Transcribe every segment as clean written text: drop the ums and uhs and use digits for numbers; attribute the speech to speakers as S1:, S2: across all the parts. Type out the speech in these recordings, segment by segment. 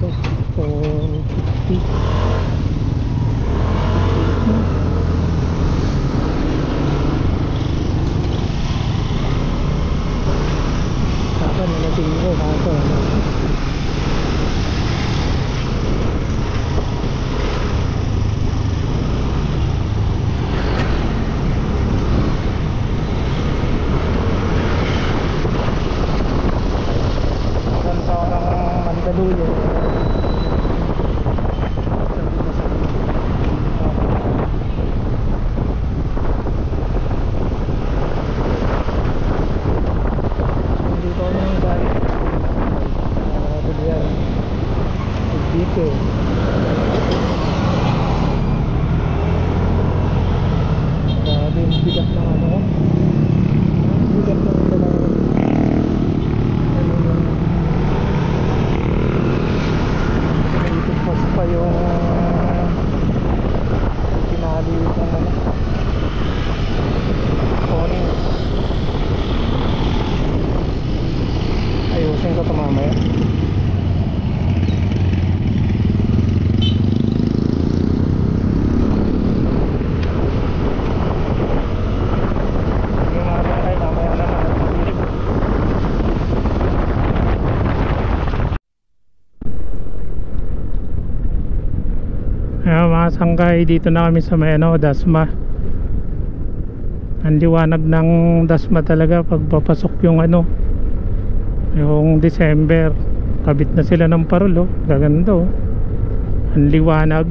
S1: pesos for feet. Saka nalating ko kaso ano. Ayusin ko ito mamaya. Mga sangkay, dito na kami sa may Dasma. Ang liwanag ng Dasma talaga pag papasok yung yung December. Kabit na sila ng parol, gaganda ang liwanag.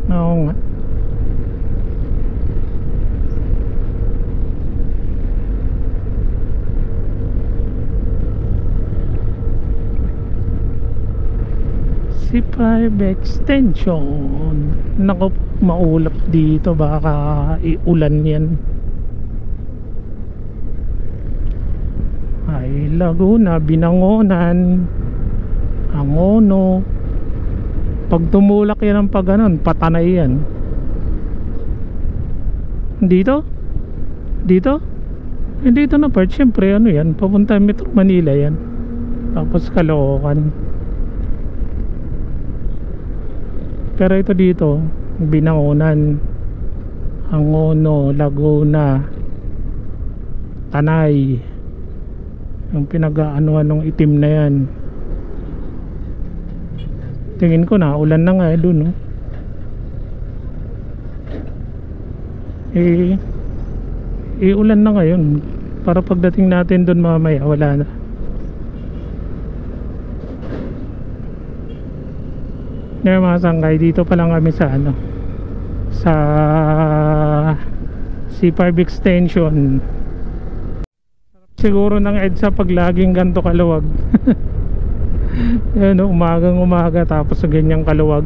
S1: Oo nga. C5 extension. Naku, maulap dito, baka iulan yan. Ay Laguna, Binangonan, Angono. Pag tumulak yan ang patanay yan. Dito? Dito? Dito na part, syempre yan, papunta Metro Manila yan. Tapos Caloocan. Pero ito dito, Binangonan, Angono, Laguna, Tanay. Yung pinag-aanuhan ng itim na yan. Tingin ko na ulan na nga dun, ulan na ngayon. Para pagdating natin dun mamaya wala na. Ngayon mga sangkay, dito pa lang kami sa sa C5 extension. Siguro ng EDSA pag laging ganto kaluwag. Yan, umagang umaga tapos sa ganyang kaluwag.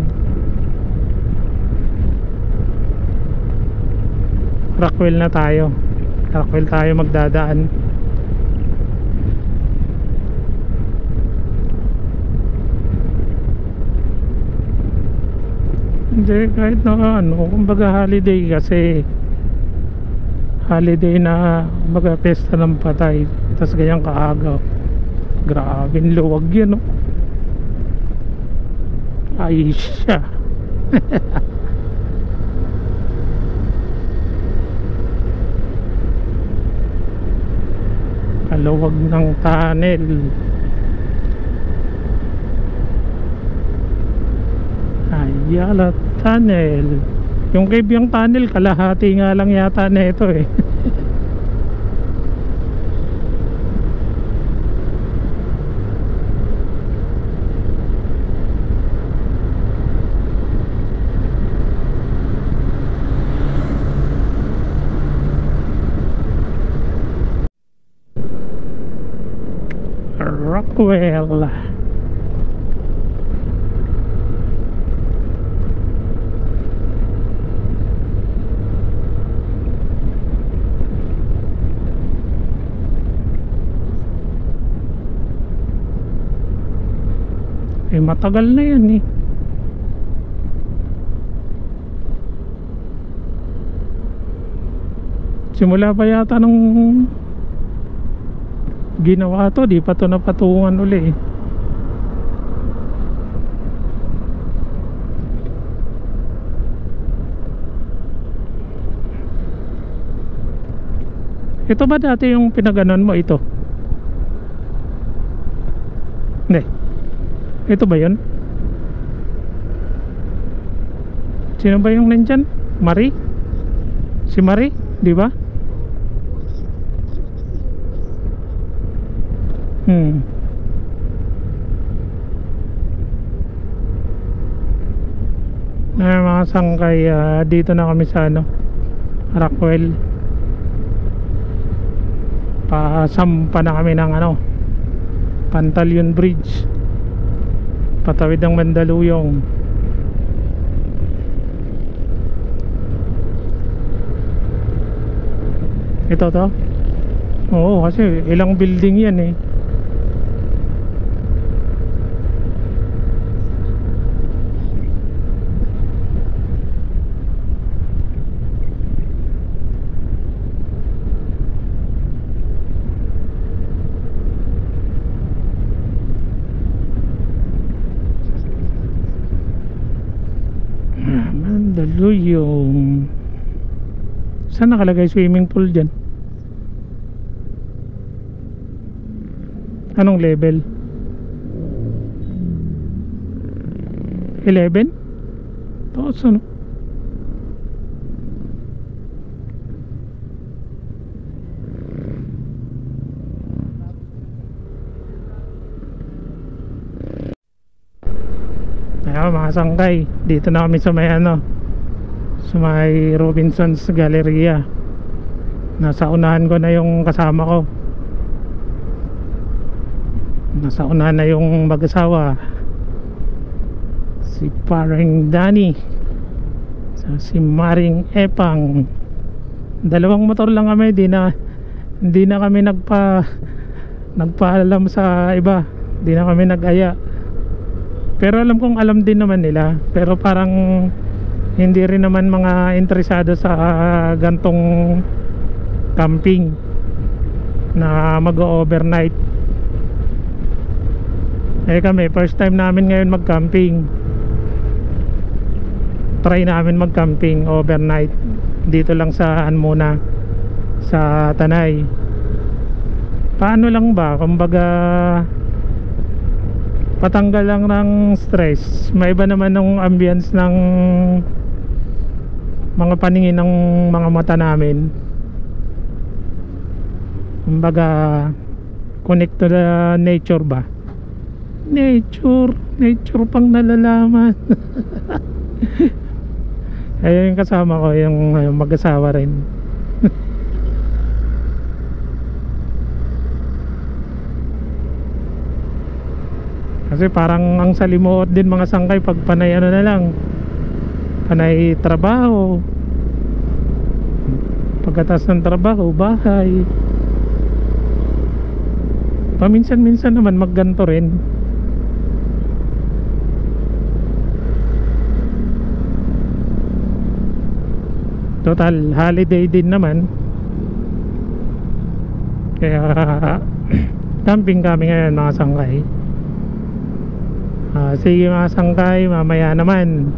S1: Rockwell na tayo. Rockwell tayo magdadaan. Hindi, kahit na kumbaga holiday kasi holiday na kumbaga pesta ng patay. Tapos ganyang kaaga. Grabe luwag yan, ay siya. Kaluwag ng tunnel. Ayala Tunnel. Yung Cabyang Tunnel kalahati nga lang yata nito Well, matagal na yan eh. Simula pa yata nung ginawa to, di pa to napatungan uli eh. Ito ba dati yung pinaganon mo ito? Hindi. Ito ba yun? Sino ba yung nandyan? Marie? Si Marie? Di ba? Mga sangkay, dito na kami sa ano, Rockwell. Pasampa na kami ng ano, Pantaleon Bridge, patawid ng Mandaluyong. Ito to? Oo, kasi ilang building yan eh. Mandaluyong. Saan nakalagay swimming pool dyan? Anong level? 11? Tapos ano? Ayan mga sangkay, dito na kami sa may ano, sa may Robinson's Galleria. Nasa unahan ko na yung kasama ko. Nasa unahan na yung mag-asawa, si Paring Danny, si Maring Epang. Dalawang motor lang kami, hindi na kami nagpaalam sa iba, hindi na kami nag-aya. Pero alam kong alam din naman nila, pero parang hindi rin naman mga interesado sa gantong camping na mag-overnight. Kami, first time namin ngayon mag-camping. Try namin mag-camping overnight dito lang sa muna, sa Tanay. Paano lang ba, kumbaga patanggal lang ng stress. May iba naman ng ambience ng mga paningin ng mga mata namin. Kumbaga connect to the nature ba? Nature pang nalalaman. Ayun yung kasama ko, yung mag-asawa rin. Kasi parang ang salimuot din mga sangkay pag panay ano na lang, panay trabaho, pagkatas ng trabaho, bahay. Paminsan-minsan naman magganto rin. Total holiday din naman. Kaya camping kami ngayon mga sangkay. Sige mga sangkay, mamaya naman.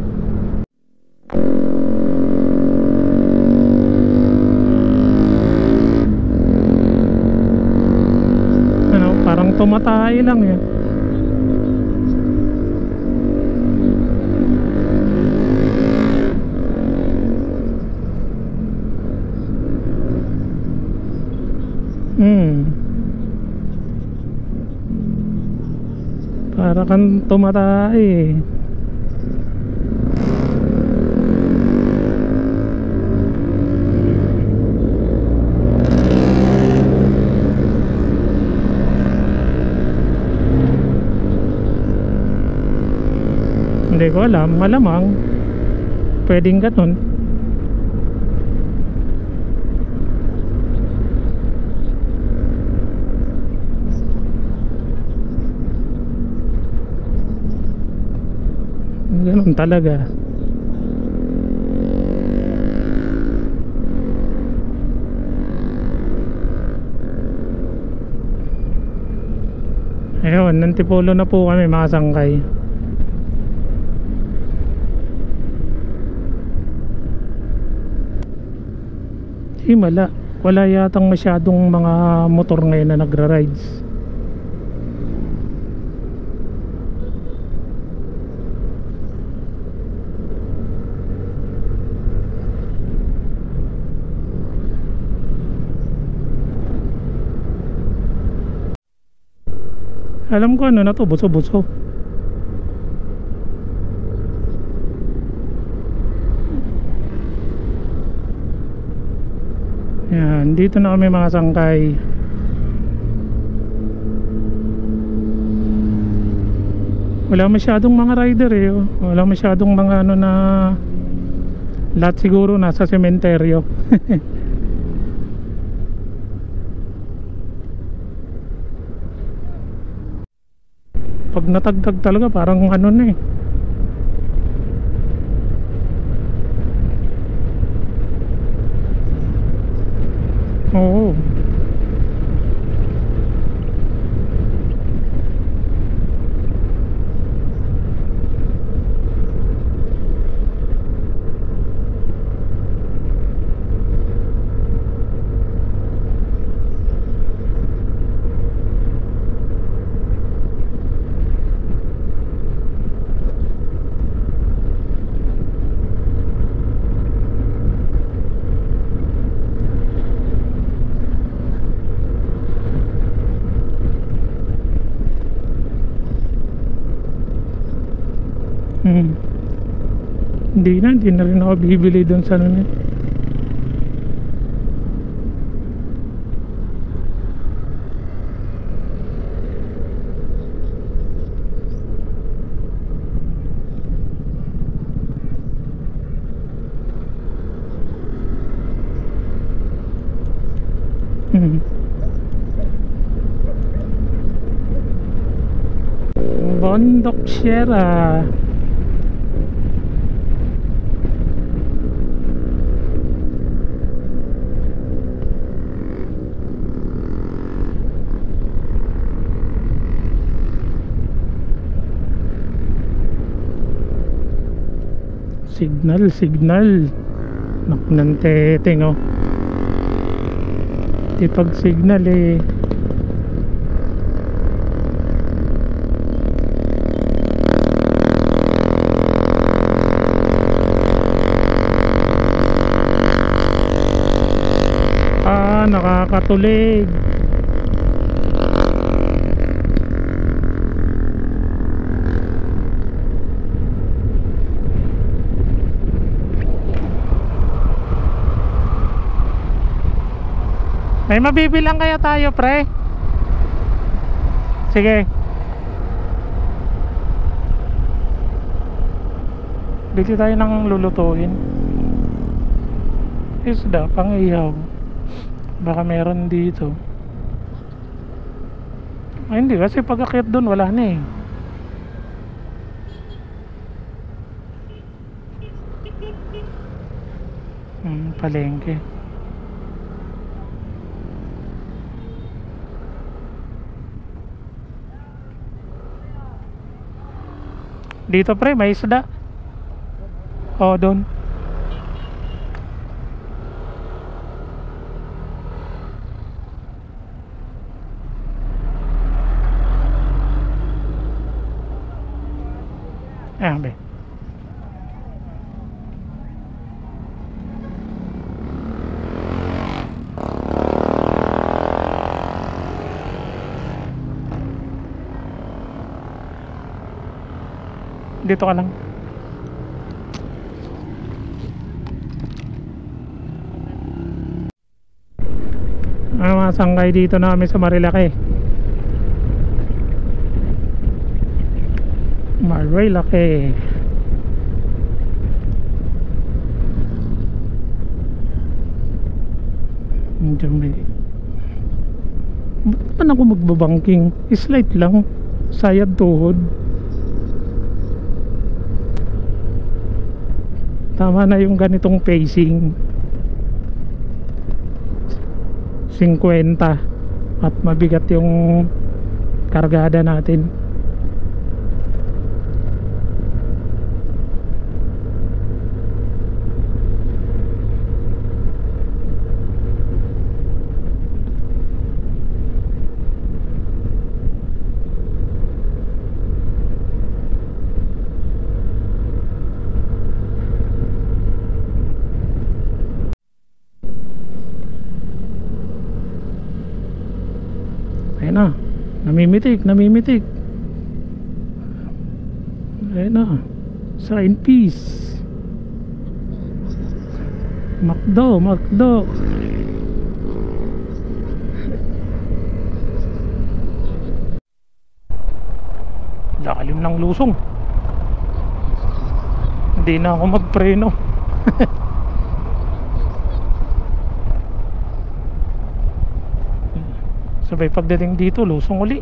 S1: Ano, parang tumatay lang eh. Para kang tumatay. Hindi ko alam, malamang pwedeng ganun. Ganun talaga. Ayun, Antipolo na po kami mga sangkay. Himala, wala yatang masyadong mga motor ngayon na nagra-rides. Alam ko ano na to, buso-buso. Yan, dito na kami mga sangkay. Wala masyadong mga rider eh. Wala masyadong mga ano na lahat siguro nasa sementeryo. Pag natagtag talaga parang ano na eh. Oo. Hindi na rin ako bibili doon sa ano niya. Bondok Sierra. Signal ng teteng oh. Di pag signal eh nakakatulig. May mabibilang kaya tayo, pre? Sige. Bili tayo ng lulutuin. Isda, pang ihaw. Baka meron dito. Ay hindi, kasi pag akyat dun wala na eh. Palengke. Dito pre, may isda. O, doon. Be. Dito ka lang. Mga sangkay, dito na kami sa Marilaki. Marilaki. Diyan may... Ba't naman ako magbabangking? Slight lang. Sayad tuhod. Tama na yung ganitong pacing. 50 at mabigat yung kargada natin. Ayun na, namimitik. Ayun na, sign peace. Macdo. Lalim ng lusong. Hindi na ako magpreno. Sabay pagdating dito, lusong uli.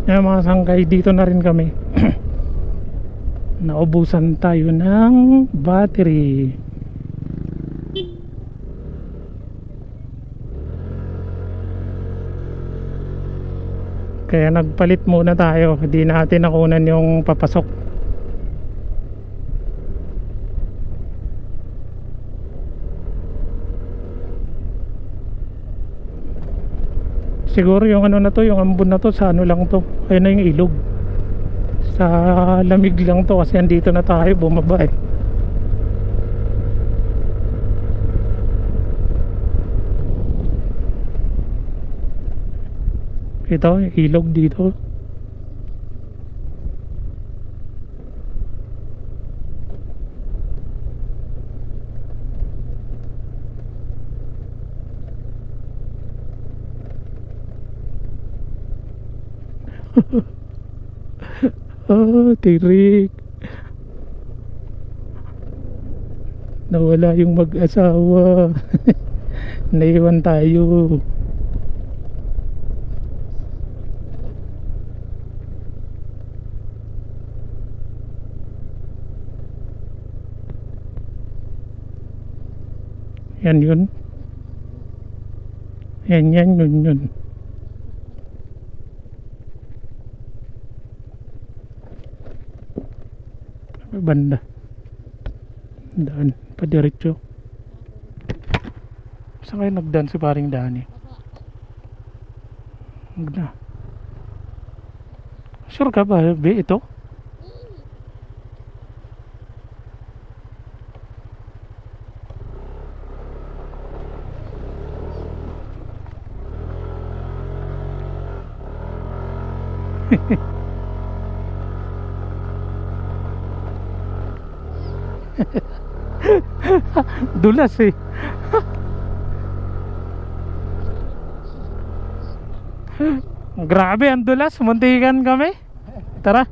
S1: Yan mga sangkay, dito na rin kami. Naubusan tayo ng battery. Kaya nagpalit muna tayo. Hindi natin nakunan yung papasok. Siguro yung ano na to, yung ambon na to, sa ano lang to. Ayun na yung ilog. Sa lamig lang to kasi andito na tayo, bumaba eh. Ito, yung ilog dito. Oh, tirik. Nawala yung mag-asawa. Naiwan tayo. Yan yun. Yun. Banda. Daan. Padiretso. Saan kayo nagdaan si paring Dani? Magda. Sure ka ba? Be, ito? Dulas eh. Grabe ang dulas, muntikan kami. Tara.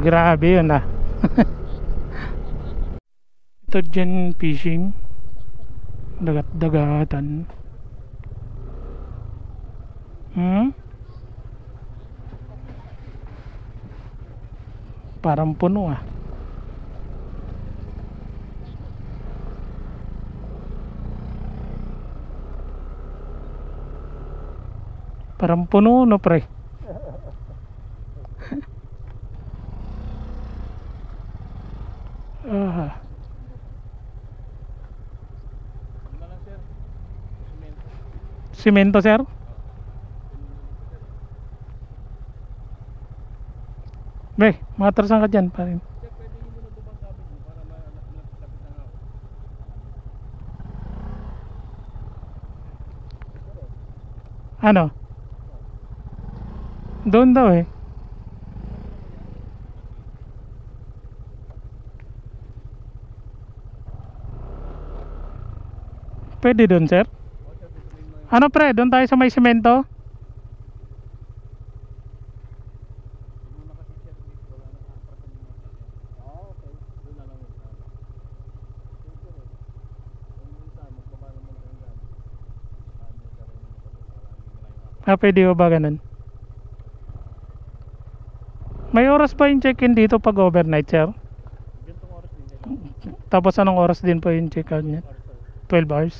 S1: Grabe yun ah. Ito dyan fishing. Dagat-dagatan. Parang puno ah. Parang puno no pre. Ah. Simento sir? Be, matrasan ka dyan pa rin. Ano? Doon daw eh. Pwede doon sir? Ano pre, doon tayo sa may simento? Ah, pwede ba ganun? May oras ba yung check-in dito pag overnight, sir? Tapos anong oras din po yung check-out niya? 12 hours?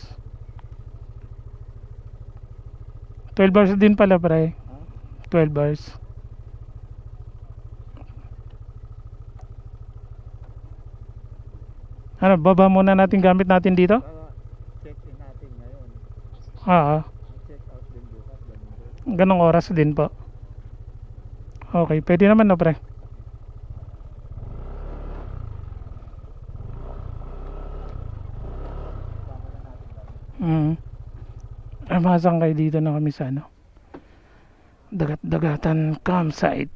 S1: 12 hours din pala, pre. 12 hours. Ano, baba muna natin gamit natin dito?
S2: Check-in natin ngayon.
S1: Check-out
S2: din bukas.
S1: Ganong oras din po. Okay, pwede naman no pre. Masang kayo dito na kami sa ano, dagat-dagatan campsite.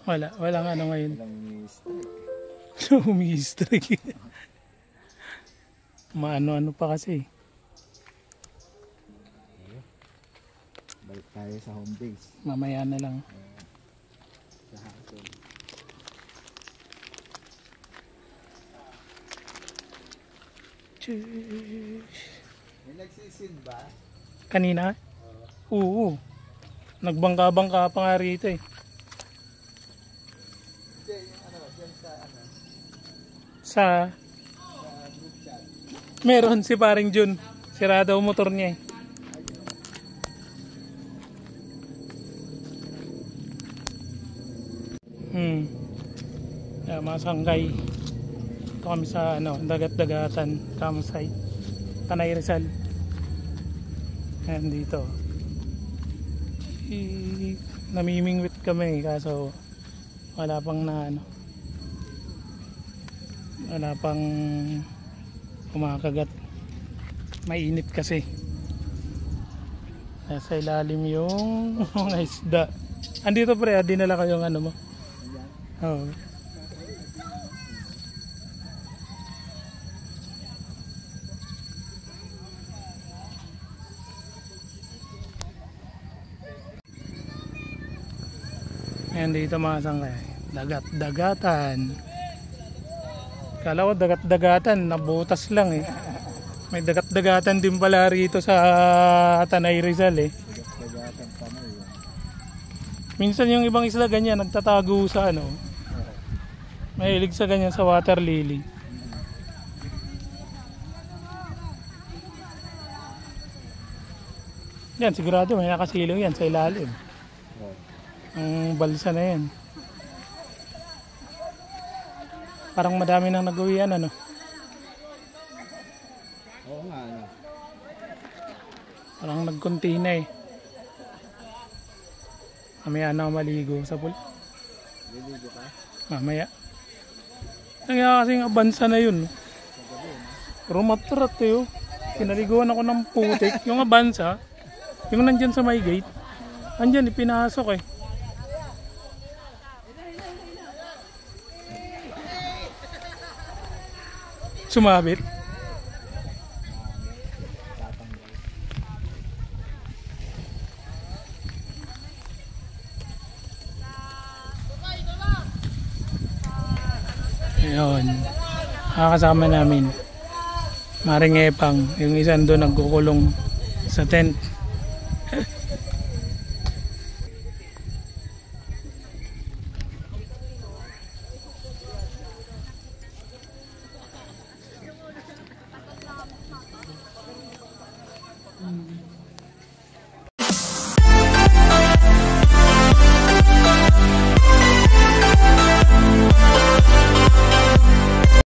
S1: Walang ano ngayon. Umiistrik. Maano-ano pa kasi.
S2: Balik tayo sa home base.
S1: Mamaya na lang.
S2: Sa hapon. May nagsisid ba?
S1: Kanina? Oo. Nagbangka-bangka pa nga rito eh. Sa
S2: group chat.
S1: Meron si paring Jun. Sira daw motor niya eh. Masangkay. Ito kami sa ano, dagat-dagatan campsite. Tanay Rizal. Ayan dito. Namimingwit kami kaso wala pang na ano. Wala pang kumakagat. Mainit kasi. Nasa ilalim yung mga isda. Andito pre, dinala ko yung ano mo. Oo. Ayan dito mga sangkay. Dagat-dagatan. Kala ko dagat-dagatan, nabutas lang eh. May dagat-dagatan din pala rito sa Tanay Rizal eh.
S2: Dagat-dagatan pa na yun.
S1: Minsan yung ibang isla ganyan, nagtatago sa ano. Mahilig sa ganyan sa water lily. Yan, sigurado may nakasilaw yan sa ilalim. Ang balsa na yan. Parang madami nang nag-uwian ano.
S2: Oo nga ano.
S1: Parang nagkunti na eh. Mamaya na maligo sa pool.
S2: Liligo ka?
S1: Mamaya. Kaya kasing abansa na yun. Pero matrat eh oh. Pinaliguan ako ng putik. Yung abansa, yung nandyan sa may gate, andyan ipinasok eh. Sumabit. Ayun. Kasama namin Maring Epang, yung isang doon nagkukulong sa tent.